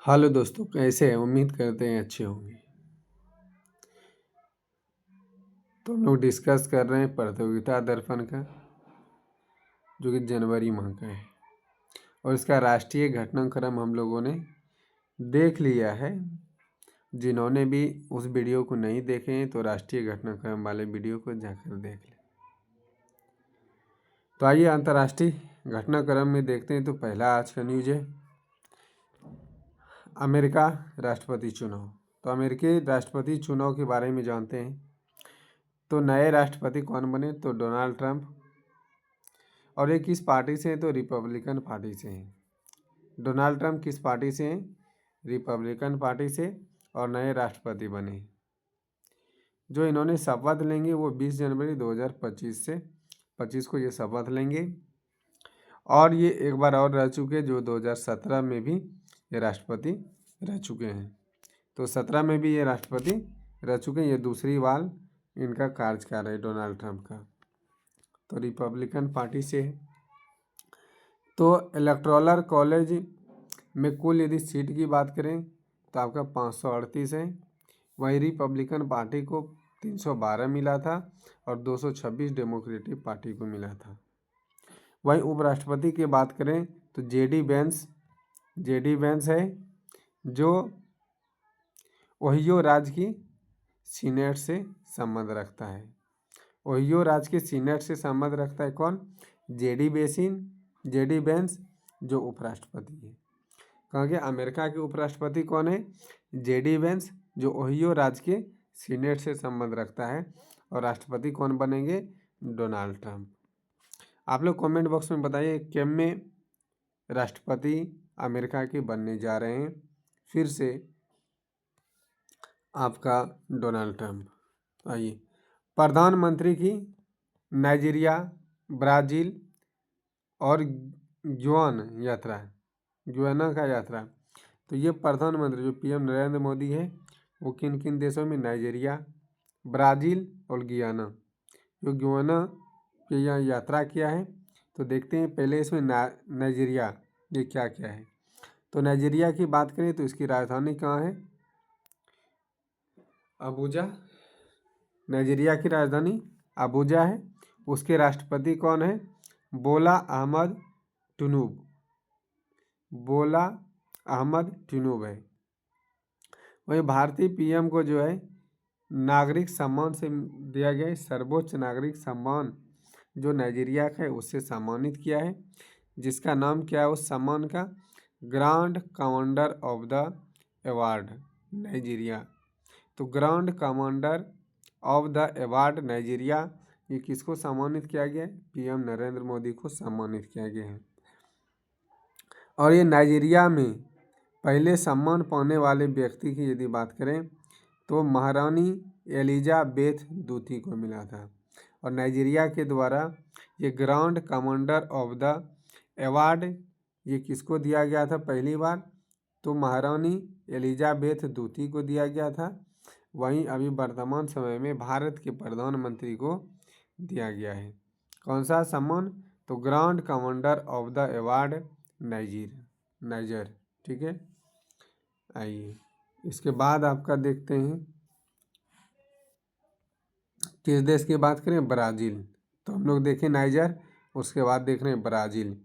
Hello दोस्तों, कैसे हैं? उम्मीद करते हैं अच्छे होंगे। तो हम लोग डिस्कस कर रहे हैं प्रतियोगिता दर्पण का, जो कि जनवरी माह का है, और इसका राष्ट्रीय घटनाक्रम हम लोगों ने देख लिया है। जिन्होंने भी उस वीडियो को नहीं देखे हैं तो राष्ट्रीय घटनाक्रम वाले वीडियो को जाकर देख लें। तो आइए अंतर्राष्ट्रीय घटनाक्रम में देखते हैं। तो पहला आज का न्यूज है अमेरिका राष्ट्रपति चुनाव। तो अमेरिकी राष्ट्रपति चुनाव के बारे में जानते हैं। तो नए राष्ट्रपति कौन बने? तो डोनाल्ड ट्रंप। और ये किस पार्टी से हैं? तो रिपब्लिकन पार्टी से हैं। डोनाल्ड ट्रंप किस पार्टी से हैं? रिपब्लिकन पार्टी से, और नए राष्ट्रपति बने। जो इन्होंने शपथ लेंगे वो 20 जनवरी 2025 से 25 को ये शपथ लेंगे। और ये एक बार और रह चुके, जो 2017 में भी ये राष्ट्रपति रह चुके हैं। तो 17 में भी ये राष्ट्रपति रह चुके हैं। ये दूसरी बार इनका कार्यकाल है डोनाल्ड ट्रंप का। तो रिपब्लिकन पार्टी से है। तो इलेक्टोरल कॉलेज में कुल यदि सीट की बात करें तो आपका 538 है। वहीं रिपब्लिकन पार्टी को 312 मिला था और 226 डेमोक्रेटिक पार्टी को मिला था। वहीं उपराष्ट्रपति की बात करें तो जेडी वेंस है, जो ओहियो राज्य की सीनेट से संबंध रखता है। ओहियो राज्य के सीनेट से संबंध रखता है कौन? जेडी वेंस, जो उपराष्ट्रपति है। कहा गया अमेरिका के उपराष्ट्रपति कौन है? जेडी वेंस, जो ओहियो राज्य के सीनेट से संबंध रखता है। और राष्ट्रपति कौन बनेंगे? Donald Trump. आप लोग कमेंट बॉक्स में बताइए किम में राष्ट्रपति अमेरिका के बनने जा रहे हैं फिर से आपका डोनाल्ड ट्रंप। आइए प्रधानमंत्री की नाइजीरिया, ब्राज़ील और गुयाना का यात्रा। तो ये प्रधानमंत्री जो पीएम नरेंद्र मोदी है वो किन किन देशों में? नाइजीरिया, ब्राज़ील और गुयाना। जो गुयाना के यहाँ यात्रा किया है। तो देखते हैं पहले इसमें नाइजीरिया ये क्या क्या है। तो नाइजीरिया की बात करें तो इसकी राजधानी कहाँ है? अबुजा। नाइजीरिया की राजधानी अबुजा है। उसके राष्ट्रपति कौन है? बोला अहमद टिनूब है। वही भारतीय पीएम को जो है नागरिक सम्मान से दिया गया है। सर्वोच्च नागरिक सम्मान जो नाइजीरिया का है उससे सम्मानित किया है, जिसका नाम क्या है उस सम्मान का? Grand commander of the award Nigeria. तो grand commander of the award Nigeria, ये किसको सम्मानित किया गया है? पीएम नरेंद्र मोदी को सम्मानित किया गया है। और ये नाइजीरिया में पहले सम्मान पाने वाले व्यक्ति की यदि बात करें तो महारानी एलिजाबेथ दूती को मिला था। और नाइजीरिया के द्वारा ये grand commander of the award ये किसको दिया गया था पहली बार? तो महारानी एलिजाबेथ दूती को दिया गया था। वहीं अभी वर्तमान समय में भारत के प्रधानमंत्री को दिया गया है। कौन सा सम्मान? तो grand commander of the award niger. ठीक है। आइए इसके बाद आपका देखते हैं किस देश की बात करें? ब्राज़ील। तो हम लोग देखें नाइजर, उसके बाद देख रहे हैं ब्राज़ील।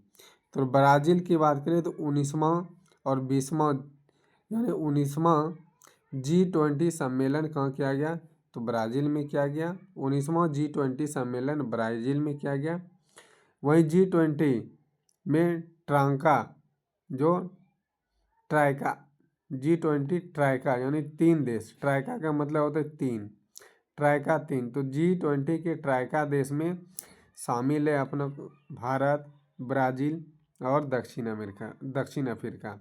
तो ब्राज़ील की बात करें तो 19वां और 20वां यानी 19वां G20 सम्मेलन कहाँ किया गया? तो ब्राज़ील में किया गया। 19वां G20 सम्मेलन ब्राज़ील में किया गया। वहीं G20 में ट्राइका यानी 3 देश, ट्राइका का मतलब होता है 3, ट्राइका 3। तो G20 के ट्राइका देश में शामिल है अपना भारत, ब्राज़ील और दक्षिण अफ्रीका।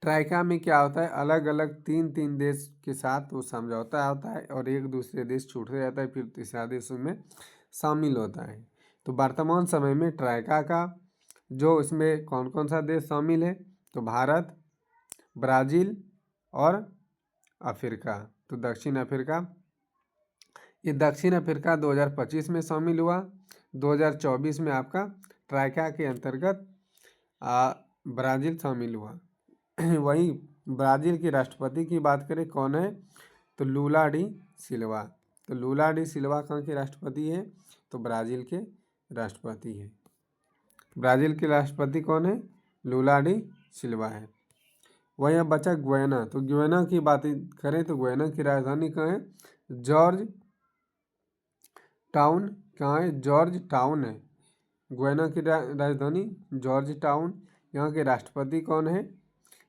ट्राइका में क्या होता है? अलग अलग 3 देश के साथ वो समझौता होता है और एक दूसरे देश छूट जाता है, फिर तीसरा देश उसमें शामिल होता है। तो वर्तमान समय में ट्राइका का जो इसमें कौन कौन सा देश शामिल है? तो भारत, ब्राज़ील और अफ्रीका। तो दक्षिण अफ्रीका, ये दक्षिण अफ्रीका 2025 में शामिल हुआ। 2024 में आपका ट्राइका के अंतर्गत ब्राज़ील शामिल हुआ। वहीं ब्राज़ील के राष्ट्रपति की बात करें कौन है, तो लूला डी सिल्वा। तो लूला डी सिल्वा कहाँ के राष्ट्रपति है, तो ब्राज़ील के राष्ट्रपति है। ब्राज़ील के राष्ट्रपति कौन है, लूला डी सिल्वा है। वहीं अब बचा गुयाना। तो गुयाना की बात करें तो गुयाना की राजधानी कहाँ है, जॉर्ज टाउन। कहाँ है, जॉर्ज टाउन है। गुयाना की राजधानी जॉर्ज टाउन। यहाँ के राष्ट्रपति कौन है,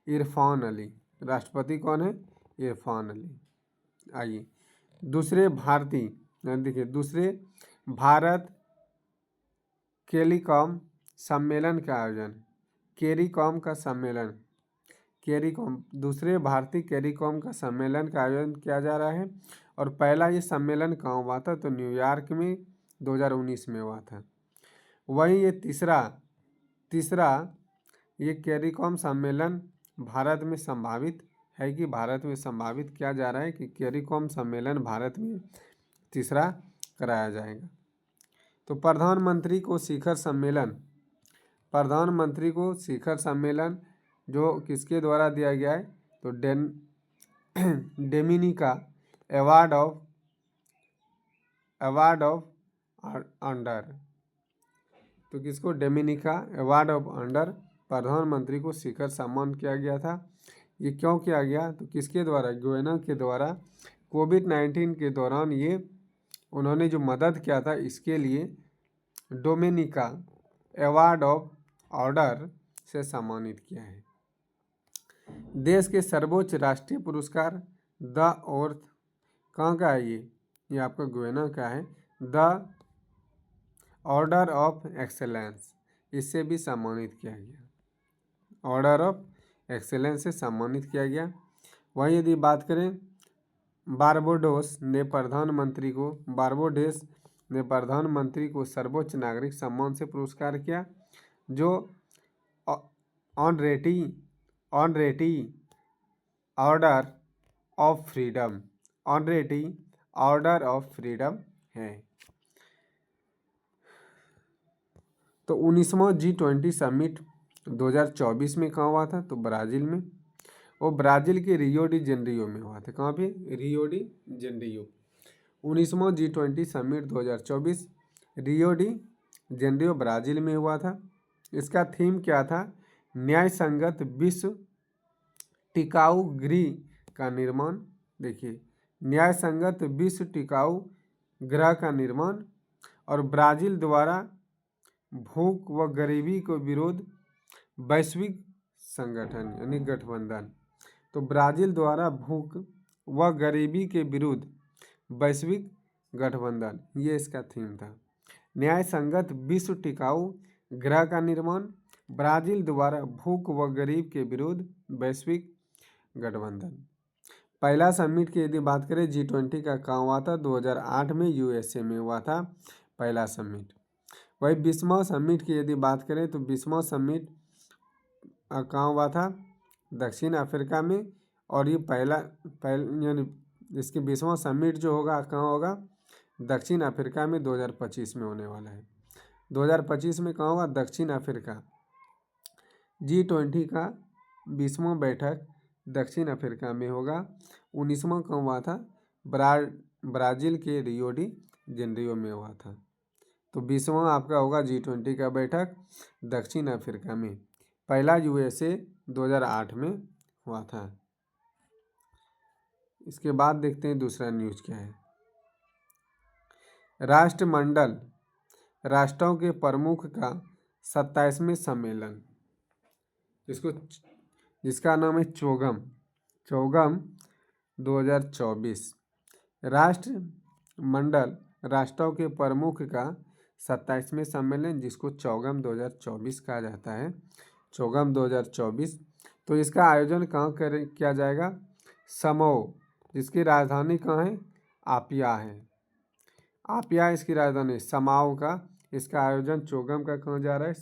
इरफान अली। राष्ट्रपति कौन है, इरफान अली। आइए दूसरे भारतीय, देखिए दूसरे भारत टेलीकॉम सम्मेलन का आयोजन, कैरिकॉम का सम्मेलन, कैरिकॉम दूसरे भारतीय कैरिकॉम का सम्मेलन का आयोजन किया जा रहा है। और पहला ये सम्मेलन कहाँ हुआ था, तो न्यूयॉर्क में 2019 में हुआ था। वहीं ये तीसरा ये कैरिकॉम सम्मेलन भारत में संभावित है कि भारत में संभावित किया जा रहा है कि कैरिकॉम सम्मेलन भारत में तीसरा कराया जाएगा। तो प्रधानमंत्री को शिखर सम्मेलन जो किसके द्वारा दिया गया है, तो डोमिनिका अवार्ड ऑफ ऑनर। तो किसको, डोमिनिका अवार्ड ऑफ ऑनर प्रधानमंत्री को शिखर सम्मान किया गया था। ये क्यों किया गया, तो किसके द्वारा, गुयाना के द्वारा कोविड-19 के दौरान ये उन्होंने जो मदद किया था, इसके लिए डोमिनिका अवार्ड ऑफ ऑर्डर से सम्मानित किया है। देश के सर्वोच्च राष्ट्रीय पुरस्कार द अर्थ कहाँ का है, ये आपका गुयाना का है, द ऑर्डर ऑफ एक्सेलेंस, इससे भी सम्मानित किया गया। ऑर्डर ऑफ एक्सेलेंस से सम्मानित किया गया। वहीं यदि बात करें बारबाडोस ने प्रधानमंत्री को सर्वोच्च नागरिक सम्मान से पुरस्कार किया, जो ऑनरेटी ऑर्डर ऑफ फ्रीडम है। तो 19वां G20 समिट 2024 में कहाँ हुआ था, तो ब्राज़ील में। वो ब्राज़ील के रियो डी जेनेरियो में हुआ था। कहाँ पे, रियो डी जेनेरियो। 19वां G20 summit 2024 Rio de Janeiro Brazil में हुआ था। इसका थीम क्या था, न्याय संगत विश्व टिकाऊ गृह का निर्माण। देखिए, न्याय संगत विश्व टिकाऊ गृह का निर्माण और ब्राज़ील द्वारा भूख व गरीबी को विरोध वैश्विक संगठन यानी गठबंधन। तो ब्राज़ील द्वारा भूख व गरीबी के विरुद्ध वैश्विक गठबंधन, ये इसका थीम था। न्याय संगत विश्व टिकाऊ गृह का निर्माण, ब्राज़ील द्वारा भूख व गरीब के विरुद्ध वैश्विक गठबंधन। पहला समिट की यदि बात करें G20 का कहाँ हुआ था, 2008 में USA में हुआ था पहला समिट। वही 20वां समिट की यदि बात करें तो 20वां समिट कहाँ हुआ था, दक्षिण अफ्रीका में। और ये यानी इसके 20वां समिट जो होगा कहाँ होगा, दक्षिण अफ्रीका में 2025 में होने वाला है। 2025 में कहाँ होगा, दक्षिण अफ्रीका। G20 का 20वां बैठक दक्षिण अफ्रीका में होगा। 19वां कहाँ हुआ था, ब्राज़ील के रियो डी जेनेरियो में हुआ था। तो 20वां आपका होगा G20 का बैठक दक्षिण अफ्रीका में। पहला USA 2008 में हुआ था। इसके बाद देखते हैं दूसरा न्यूज़ क्या है। राष्ट्रमंडल राष्ट्रों के प्रमुख का 27वें सम्मेलन, जिसका नाम है चौगम 2024। राष्ट्रमंडल राष्ट्रों के प्रमुख का 27वें सम्मेलन, जिसको चौगम 2024 कहा जाता है, चौगम 2024। तो इसका आयोजन कहाँ किया जाएगा, समो, जिसकी राजधानी कहाँ है, आपिया है। आपिया इसकी राजधानी, समाओ का इसका आयोजन चौगम का कहाँ जा रहा है,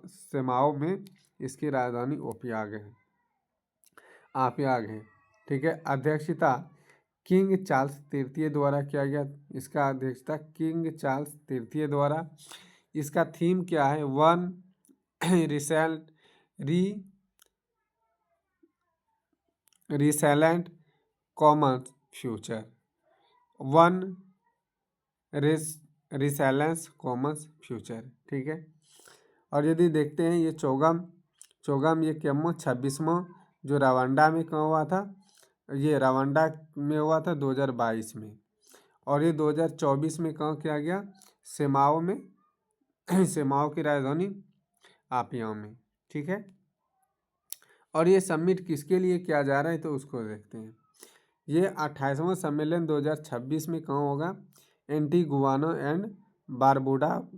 समाओ में। इसकी राजधानी आपियाग है। ठीक है। अध्यक्षता किंग चार्ल्स तृतीय द्वारा किया गया। इसका अध्यक्षता किंग चार्ल्स तृतीय द्वारा। इसका थीम क्या है, one resilient common future, one resilience common future, ठीक है। और यदि देखते हैं ये चौगम ये क्यों 26वां जो रवांडा में कहाँ हुआ था, ये रवांडा में हुआ था 2022 में, और ये 2024 में कहाँ किया गया, सेमाओ में सेमाओ की राजधानी आपियाओ में, ठीक है। और ये समिट किसके लिए किया जा रहा है तो उसको देखते हैं। ये 28वां सम्मेलन 2026 में कहाँ होगा, एंटीगुआना एंड बारबुडा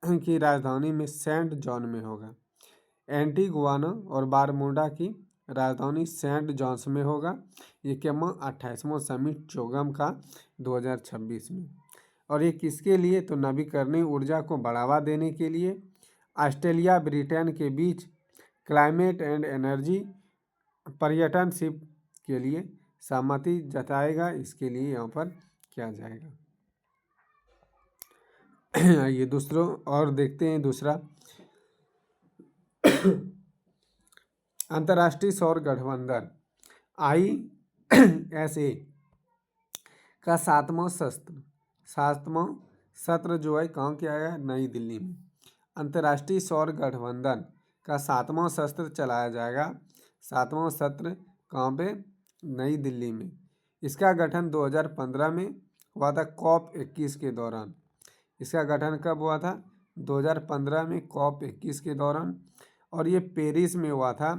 की राजधानी में सेंट जॉन में होगा। एंटीगुआना और बारमूडा की राजधानी सेंट जॉन्स में होगा। ये क्यों 28वां समिट चौगम का 2026 में। और ये किसके लिए तो नवीकरणीय ऊर्जा को बढ़ावा देने के लिए ऑस्ट्रेलिया ब्रिटेन के बीच क्लाइमेट एंड एनर्जी पर्यटनशिप के लिए सहमति जताएगा, इसके लिए यहाँ पर किया जाएगा। ये दूसरों और देखते हैं दूसरा, अंतर्राष्ट्रीय सौर गठबंधन ISA का सातवां सत्र जो है कहाँ किया गया, नई दिल्ली में। अंतर्राष्ट्रीय सौर गठबंधन का सातवां सत्र चलाया जाएगा। सातवां सत्र कहाँ पे, नई दिल्ली में। इसका गठन 2015 में हुआ था COP21 के दौरान। इसका गठन कब हुआ था, 2015 में COP21 के दौरान। और ये पेरिस में हुआ था।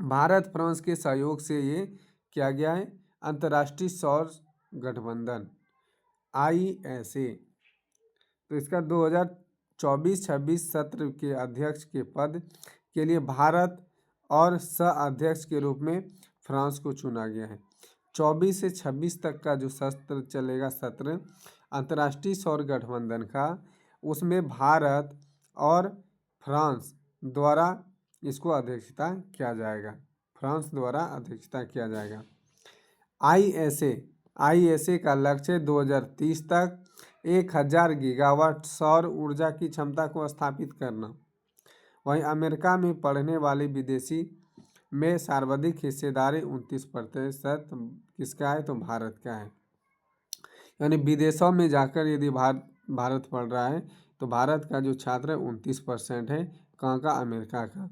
भारत फ्रांस के सहयोग से ये किया गया है, अंतर्राष्ट्रीय सौर गठबंधन ISA। तो इसका 2024-26 सत्र के अध्यक्ष के पद के लिए भारत और सह अध्यक्ष के रूप में फ्रांस को चुना गया है। 24 से 26 तक का जो सत्र चलेगा, सत्र अंतर्राष्ट्रीय सौर गठबंधन का, उसमें भारत और फ्रांस द्वारा इसको अध्यक्षता किया जाएगा। फ्रांस द्वारा अध्यक्षता किया जाएगा। ISA का लक्ष्य 2030 तक 1000 गीगावाट सौर ऊर्जा की क्षमता को स्थापित करना। वहीं अमेरिका में पढ़ने वाले विदेशी में सर्वाधिक हिस्सेदारी 29% किसका है तो भारत का है। यानी विदेशों में जाकर यदि भारत पढ़ रहा है तो भारत का जो छात्र है 29% है, कहाँ का, अमेरिका का।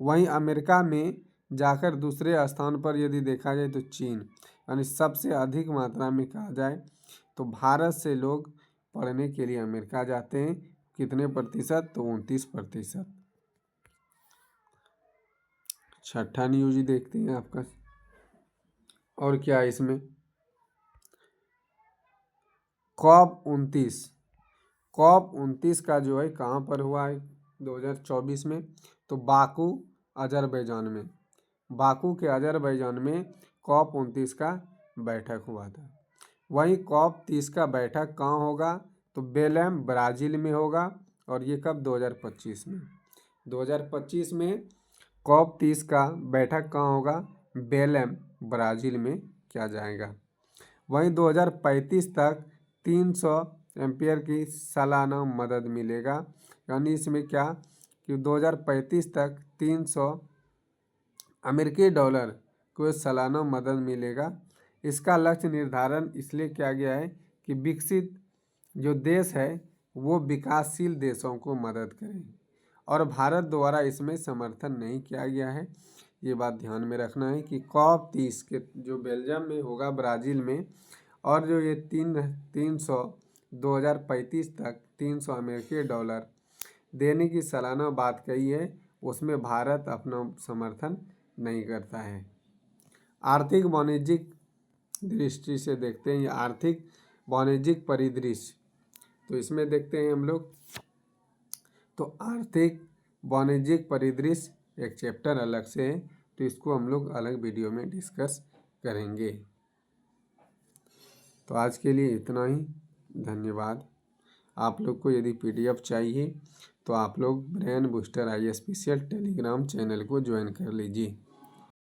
वहीं अमेरिका में जाकर दूसरे स्थान पर यदि देखा जाए तो चीन, यानी सबसे अधिक मात्रा में कहा जाए तो भारत से लोग पढ़ने के लिए अमेरिका जाते हैं। कितने प्रतिशत तो 29%। छठा न्यूज देखते हैं आपका, और क्या है इसमें, COP29 का जो है कहाँ पर हुआ है 2024 में तो बाकू अजरबैजान में। बाकू के अजरबैजान में COP29 का बैठक हुआ था। वहीं COP30 का बैठक कहाँ होगा तो बेलेम ब्राज़ील में होगा। और ये कब, 2025 में। 2025 में COP30 का बैठक कहाँ होगा, बेलेम ब्राज़ील में किया जाएगा। वहीं 2035 तक 300 एम्पियर की सालाना मदद मिलेगा। यानी इसमें क्या कि 2035 तक 300 अमेरिकी डॉलर को सालाना मदद मिलेगा। इसका लक्ष्य निर्धारण इसलिए किया गया है कि विकसित जो देश है वो विकासशील देशों को मदद करें, और भारत द्वारा इसमें समर्थन नहीं किया गया है। ये बात ध्यान में रखना है कि COP30 के जो बेल्जियम में होगा, ब्राज़ील में, और जो ये 2035 तक 300 अमेरिकी डॉलर देने की सालाना बात कही है, उसमें भारत अपना समर्थन नहीं करता है। आर्थिक वाणिज्यिक दृष्टि से देखते हैं, ये आर्थिक वाणिज्यिक परिदृश्य, तो इसमें देखते हैं हम लोग तो आर्थिक वाणिज्यिक परिदृश्य एक चैप्टर अलग से है, तो इसको हम लोग अलग वीडियो में डिस्कस करेंगे। तो आज के लिए इतना ही, धन्यवाद। आप लोग को यदि PDF चाहिए तो आप लोग brain booster ISPCL Telegram channel को ज्वाइन कर लीजिए।